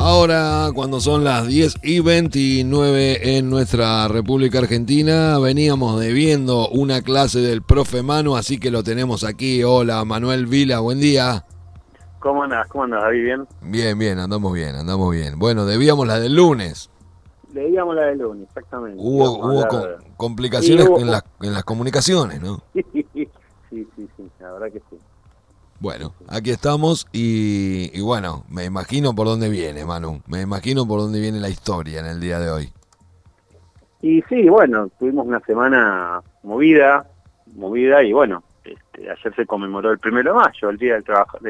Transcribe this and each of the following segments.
Ahora, cuando son las 10:29 en nuestra República Argentina, veníamos debiendo una clase del profe Manu, así que lo tenemos aquí. Hola, Manuel Vila, buen día. ¿Cómo andás? ¿Cómo andás, David? ¿Bien? Bien, bien, andamos bien, andamos bien. Bueno, debíamos la del lunes. Leíamos la de lunes, exactamente. Íbamos a Hubo hablar de... Y complicaciones hubo... en las comunicaciones, ¿no? Sí, la verdad que sí. Sí, Bueno, sí. aquí estamos y bueno, me imagino por dónde viene, Manu. Me imagino por dónde viene la historia en el día de hoy. Y sí, bueno, tuvimos una semana movida y bueno, ayer se conmemoró el 1 de mayo, el Día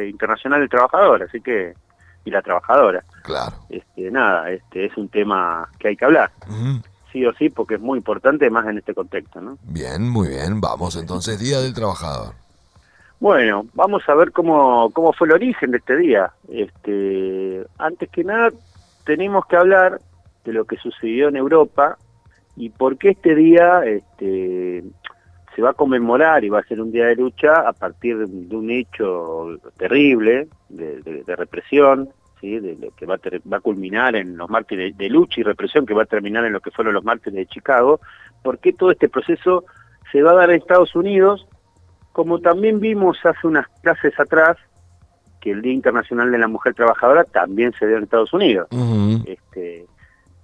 Internacional del Trabajador, así que, y la trabajadora. Claro. Nada, es un tema que hay que hablar, Ujú. sí o sí, porque es muy importante más en este contexto, ¿no? Bien, muy bien. Vamos entonces, Día del Trabajador. Bueno, vamos a ver cómo fue el origen de este día. Antes que nada, tenemos que hablar de lo que sucedió en Europa y por qué este día se va a conmemorar y va a ser un día de lucha a partir de un hecho terrible de represión, ¿sí? De lo que va a culminar en los mártires de lucha y represión, que va a terminar en lo que fueron los mártires de Chicago. ¿Por qué todo este proceso se va a dar en Estados Unidos? Como también vimos hace unas clases atrás, que el Día Internacional de la Mujer Trabajadora también se dio en Estados Unidos. Ujú.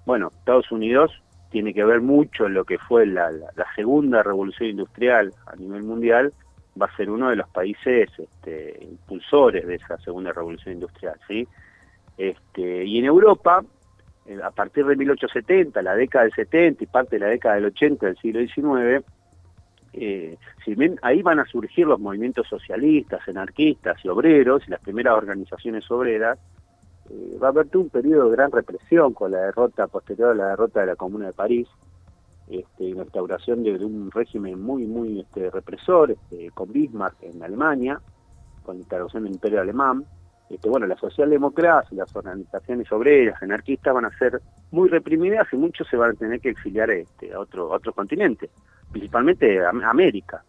Bueno, Estados Unidos tiene que ver mucho en lo que fue la segunda revolución industrial a nivel mundial, va a ser uno de los países impulsores de esa segunda revolución industrial, ¿sí? Y en Europa, a partir de 1870, la década del 70 y parte de la década del 80 del siglo XIX, si bien ahí van a surgir los movimientos socialistas, anarquistas y obreros y las primeras organizaciones obreras, va a haber todo un periodo de gran represión con la derrota posterior a la derrota de la Comuna de París, y la instauración de un régimen muy represor, con Bismarck en Alemania, con la instauración del Imperio Alemán. Bueno, la socialdemocracia y las organizaciones obreras, anarquistas, van a ser muy reprimidas y muchos se van a tener que exiliar a otros continentes, principalmente a América.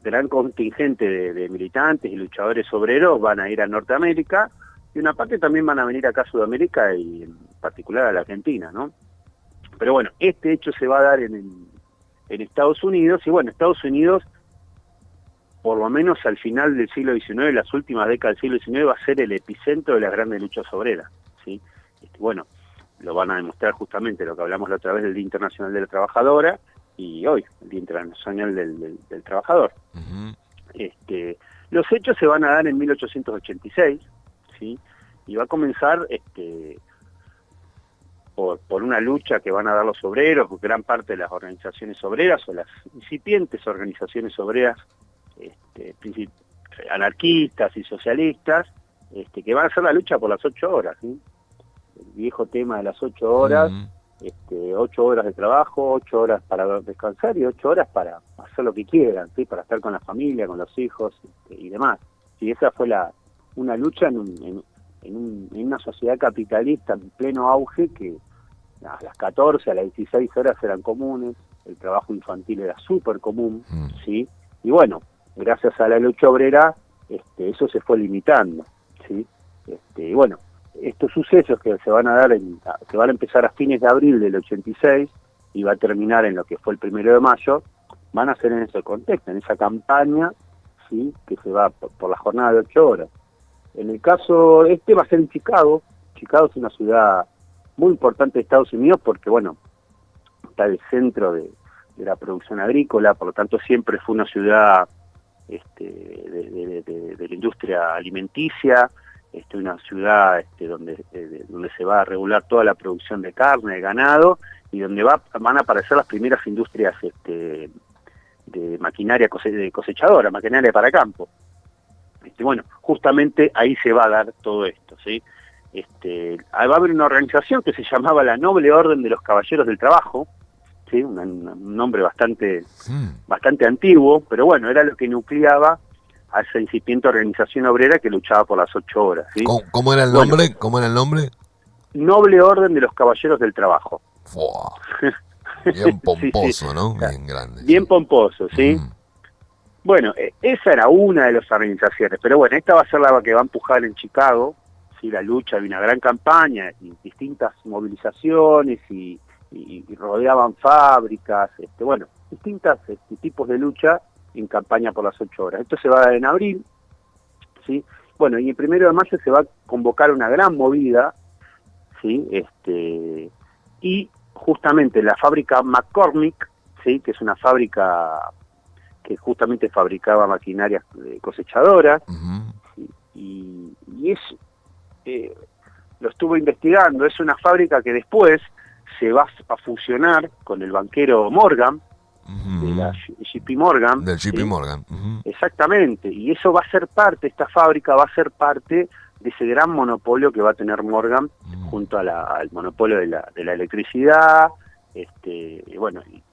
Gran contingente de militantes y luchadores obreros van a ir a Norteamérica y una parte también van a venir acá a Sudamérica y en particular a la Argentina, ¿no? Pero bueno, este hecho se va a dar en Estados Unidos y bueno, Estados Unidos, por lo menos al final del siglo XIX, las últimas décadas del siglo XIX, va a ser el epicentro de las grandes luchas obreras, ¿sí? Bueno, lo van a demostrar justamente lo que hablamos la otra vez del Día Internacional de la Trabajadora y hoy, el Día Internacional del Trabajador. Ujú. Los hechos se van a dar en 1886, ¿sí? Y va a comenzar por una lucha que van a dar los obreros, gran parte de las organizaciones obreras o las incipientes organizaciones obreras anarquistas y socialistas, que van a hacer la lucha por las 8 horas, ¿sí? El viejo tema de las 8 horas, Ujú. 8 horas de trabajo, 8 horas para descansar y 8 horas para hacer lo que quieran, ¿sí? Para estar con la familia, con los hijos y demás. Y esa fue una lucha en una sociedad capitalista en pleno auge, que a las 14, a las 16 horas eran comunes, el trabajo infantil era súper común, ¿sí? Y bueno, gracias a la lucha obrera, eso se fue limitando, ¿sí? Y bueno, estos sucesos que se van a dar, que van a empezar a fines de abril del 86 y va a terminar en lo que fue el 1 de mayo, van a ser en ese contexto, en esa campaña, ¿sí? Que se va por la jornada de 8 horas. En el caso va a ser en Chicago. Chicago es una ciudad muy importante de Estados Unidos porque, bueno, está el centro de la producción agrícola, por lo tanto siempre fue una ciudad de la industria alimenticia, una ciudad donde se va a regular toda la producción de carne, de ganado, y donde van a aparecer las primeras industrias de maquinaria cosechadora, maquinaria para campo. Bueno, justamente ahí se va a dar todo esto, ¿sí? Va a haber una organización que se llamaba la Noble Orden de los Caballeros del Trabajo, ¿sí? Un nombre bastante antiguo, pero bueno, era lo que nucleaba a esa incipiente organización obrera que luchaba por las 8 horas, ¿sí? ¿Cómo era el Bueno, nombre? ¿Cómo era el nombre? Noble Orden de los Caballeros del Trabajo. Fua, bien Sí, pomposo, ¿no? o sea, Bien grande, sí. bien pomposo, ¿sí? Ujú. Bueno, esa era una de las organizaciones, pero bueno, esta va a ser la que va a empujar en Chicago, ¿sí? La lucha, había una gran campaña, y distintas movilizaciones, y rodeaban fábricas, bueno, distintos tipos de lucha en campaña por las 8 horas. Esto se va a dar en abril, ¿sí? Bueno, y el 1 de mayo se va a convocar una gran movida, ¿sí? Y justamente la fábrica McCormick, ¿sí? Que es una fábrica que justamente fabricaba maquinarias cosechadoras, y es, lo estuvo investigando, es una fábrica que después se va a fusionar con el banquero Morgan, de la JP Morgan. Del JP ¿sí? Morgan. Exactamente, y eso va a ser parte, esta fábrica va a ser parte de ese gran monopolio que va a tener Morgan junto al monopolio de la electricidad, bueno, y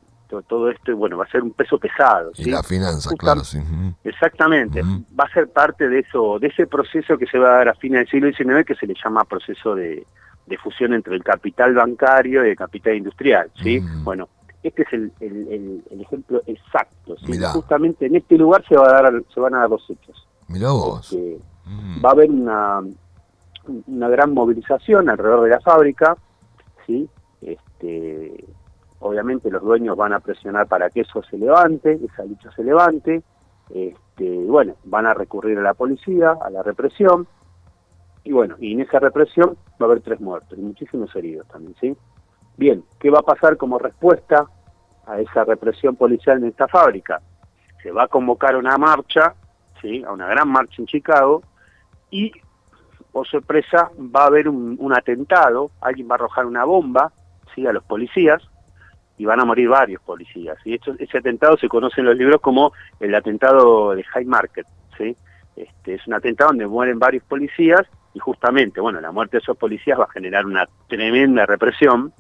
todo esto, bueno, va a ser un peso pesado. Y ¿sí? la finanza, claro, sí. Exactamente, va a ser parte de eso, de ese proceso que se va a dar a fines del siglo XIX, que se le llama proceso de fusión entre el capital bancario y el capital industrial, ¿sí? Bueno, este es el ejemplo exacto, ¿sí? Justamente en este lugar se van a dar los hechos. Mirá vos. Va a haber una gran movilización alrededor de la fábrica, ¿sí? Obviamente los dueños van a presionar para que eso se levante, esa lucha se levante, bueno, van a recurrir a la policía, a la represión, y bueno, y en esa represión va a haber 3 muertos y muchísimos heridos también, ¿sí? Bien, ¿qué va a pasar como respuesta a esa represión policial en esta fábrica? Se va a convocar una marcha, ¿sí? A una gran marcha en Chicago, y, por sorpresa, va a haber un atentado, alguien va a arrojar una bomba, ¿sí? A los policías, y van a morir varios policías. Y ese atentado se conoce en los libros como el atentado de Haymarket, ¿sí? Es un atentado donde mueren varios policías, y justamente, bueno, la muerte de esos policías va a generar una tremenda represión.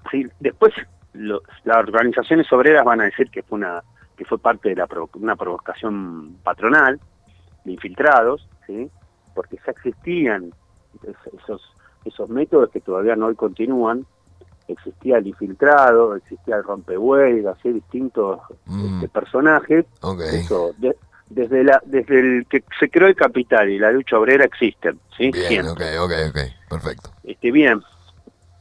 ¿Sí? Después las organizaciones obreras van a decir que fue parte de una provocación patronal de infiltrados, ¿sí? Porque ya existían esos métodos que todavía no hoy continúan. Existía el infiltrado, existía el rompehuelgas, ¿sí? Distintos personajes. Eso, desde el que se creó el capital y la lucha obrera existen, ¿sí? Bien, ok, perfecto. Bien,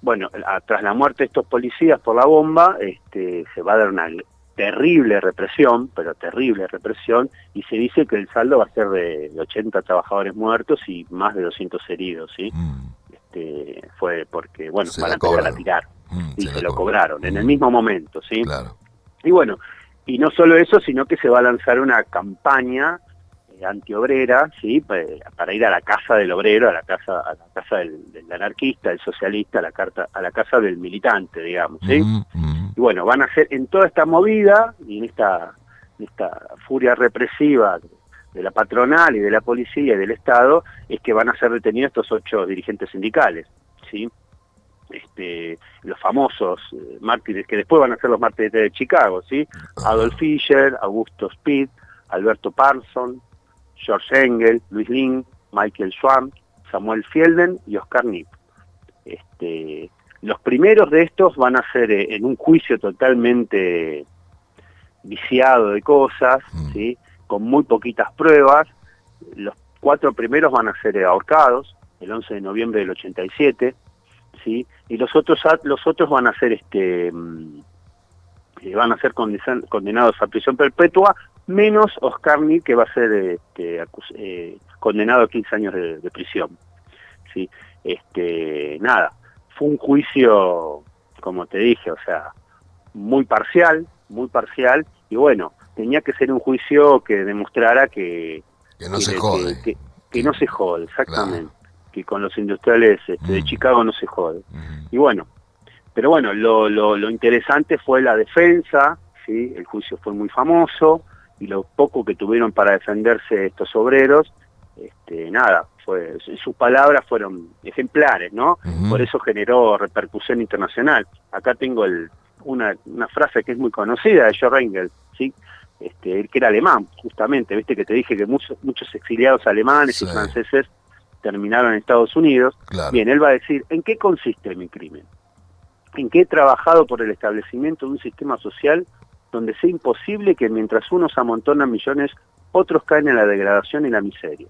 bueno, tras la muerte de estos policías por la bomba, se va a dar una terrible represión, pero terrible represión, y se dice que el saldo va a ser de 80 trabajadores muertos y más de 200 heridos, ¿sí? Fue porque, bueno, van a empezar a tirar, y se lo cobraron en el mismo momento, ¿sí? Claro. Y bueno, y no solo eso, sino que se va a lanzar una campaña antiobrera, ¿sí? Para ir a la casa del obrero, a la casa del anarquista, del socialista, a la casa del militante, digamos, ¿sí? Y bueno, van a hacer en toda esta movida y en esta furia represiva de la patronal y de la policía y del Estado, es que van a ser detenidos estos 8 dirigentes sindicales, ¿sí? Los famosos mártires, que después van a ser los mártires de Chicago, ¿sí? Adolf Fischer, Augusto Speed, Alberto Parson, George Engel, Luis Lin, Michael Schwann, Samuel Fielden y Oscar Nipp. Los primeros de estos van a ser en un juicio totalmente viciado de cosas, ¿sí? Con muy poquitas pruebas. Los 4 primeros van a ser ahorcados el 11 de noviembre del 87, ¿sí? Y los otros van a ser condenados a prisión perpetua, menos Oscar Nipp, que va a ser condenado a 15 años de prisión, ¿sí? Nada, fue un juicio, como te dije, o sea, muy parcial, y bueno, tenía que ser un juicio que demostrara que no se jode. Que no se jode, exactamente. Claro. Que con los industriales de Chicago no se jode. Y bueno, pero bueno, lo interesante fue la defensa, ¿sí? El juicio fue muy famoso, y lo poco que tuvieron para defenderse estos obreros, nada, sus palabras fueron ejemplares, ¿no? Por eso generó repercusión internacional. Acá tengo una frase que es muy conocida de George Engel, ¿sí? Él que era alemán, justamente, viste que te dije que muchos exiliados alemanes y franceses terminaron en Estados Unidos. Claro. Bien, él va a decir, ¿en qué consiste mi crimen? En que he trabajado por el establecimiento de un sistema social donde sea imposible que mientras unos amontonan millones, otros caen en la degradación y la miseria.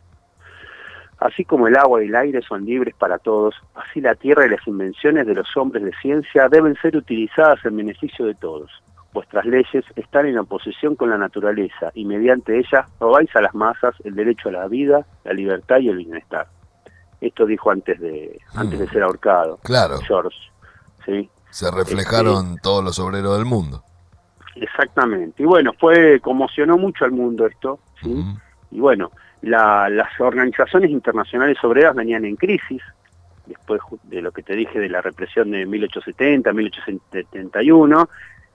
Así como el agua y el aire son libres para todos, así la tierra y las invenciones de los hombres de ciencia deben ser utilizadas en beneficio de todos. Vuestras leyes están en oposición con la naturaleza y mediante ellas robáis a las masas el derecho a la vida, la libertad y el bienestar. Esto dijo antes de ser ahorcado. Claro. George, ¿sí? Se reflejaron todos los obreros del mundo. Exactamente. Y bueno, conmocionó mucho al mundo esto, ¿sí? Y bueno, las organizaciones internacionales obreras venían en crisis, después de lo que te dije de la represión de 1870, 1871,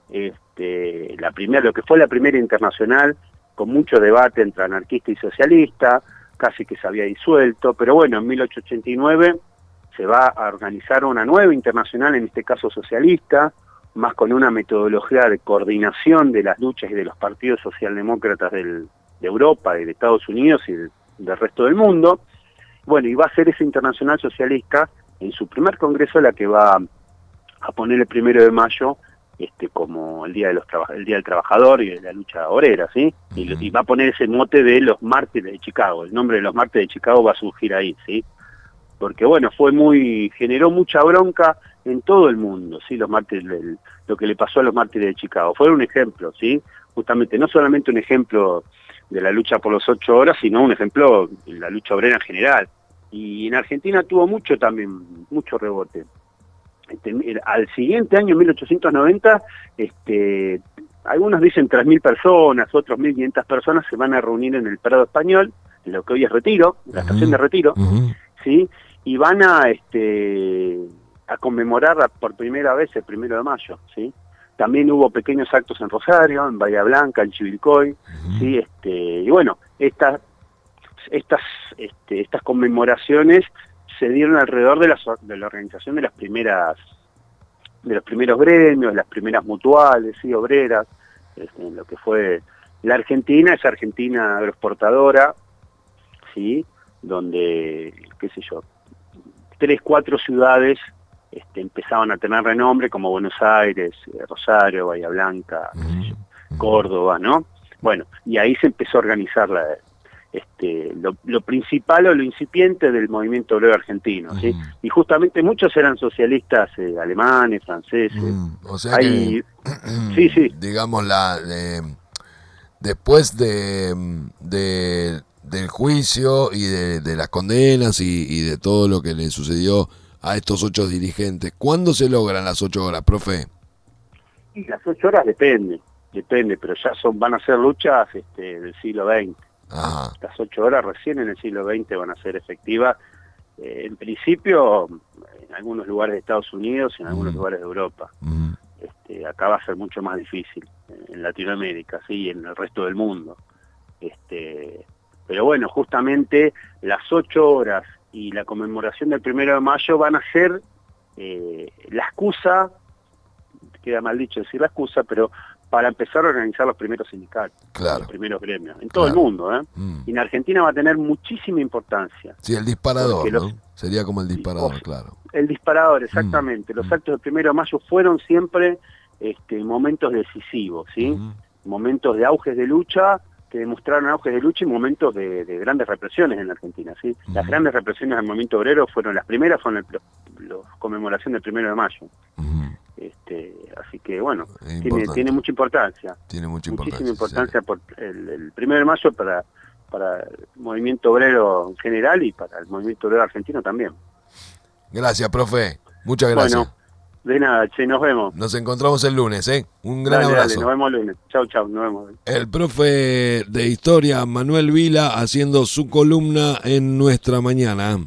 lo que fue la primera internacional, con mucho debate entre anarquista y socialista, casi que se había disuelto, pero bueno, en 1889 se va a organizar una nueva internacional, en este caso socialista, más con una metodología de coordinación de las luchas y de los partidos socialdemócratas de Europa y de Estados Unidos y del resto del mundo. Bueno, y va a ser esa internacional socialista en su primer congreso la que va a poner el 1 de mayo como el día del trabajador y de la lucha obrera, ¿sí? Y va a poner ese mote de los mártires de Chicago. El nombre de los mártires de Chicago va a surgir ahí, ¿sí? Porque bueno, generó mucha bronca en todo el mundo, ¿sí? Los mártires, lo que le pasó a los mártires de Chicago. Fue un ejemplo, ¿sí? Justamente, no solamente un ejemplo de la lucha por las 8 horas, sino un ejemplo de la lucha obrera en general. Y en Argentina tuvo mucho rebote. Al siguiente año, 1890, algunos dicen 3.000 personas, otros 1.500 personas se van a reunir en el Prado Español, en lo que hoy es Retiro, la estación de Retiro, ¿sí? Y van a conmemorar por primera vez el 1 de mayo, ¿sí? También hubo pequeños actos en Rosario, en Bahía Blanca, en Chivilcoy, ¿sí? Y bueno, estas conmemoraciones se dieron alrededor de la organización de los primeros gremios, las primeras mutuales, ¿sí? Obreras, en lo que fue la Argentina, esa Argentina agroexportadora, ¿sí? Donde, qué sé yo, 3, 4 ciudades empezaban a tener renombre, como Buenos Aires, Rosario, Bahía Blanca, Córdoba, ¿no? Bueno, y ahí se empezó a organizar lo principal o lo incipiente del movimiento obrero argentino, ¿sí? Y justamente muchos eran socialistas alemanes, franceses. O sea que, sí. digamos, después del juicio y de las condenas y de todo lo que le sucedió a estos 8 dirigentes, ¿cuándo se logran las 8 horas, profe? Y las 8 horas depende, pero ya van a ser luchas del siglo XX. Ajá. Las 8 horas recién en el siglo XX van a ser efectivas, en principio en algunos lugares de Estados Unidos y en algunos lugares de Europa. Acá va a ser mucho más difícil, en Latinoamérica, ¿sí? Y en el resto del mundo. Pero bueno, justamente las 8 horas y la conmemoración del 1 de mayo van a ser la excusa, queda mal dicho decir la excusa, pero para empezar a organizar los primeros sindicatos, claro, los primeros gremios, en todo el mundo, ¿eh? Y en Argentina va a tener muchísima importancia. Sí, el disparador, ¿no? Sería como el disparador, claro. El disparador, exactamente. Los actos del 1 de mayo fueron siempre momentos decisivos, ¿sí? Momentos de auges de lucha, que demostraron auges de lucha y momentos de grandes represiones en la Argentina, ¿sí? Las grandes represiones del movimiento obrero fueron las primeras, la conmemoración del 1 de mayo. Así que bueno, tiene mucha importancia. Tiene muchísima importancia por el 1 de mayo para el movimiento obrero en general y para el movimiento obrero argentino también. Gracias, profe. Muchas gracias. Bueno, de nada, che, nos vemos. Nos encontramos el lunes, ¿eh? Un gran abrazo. Dale, nos vemos el lunes. Chau, nos vemos. El profe de historia, Manuel Vila, haciendo su columna en Nuestra Mañana.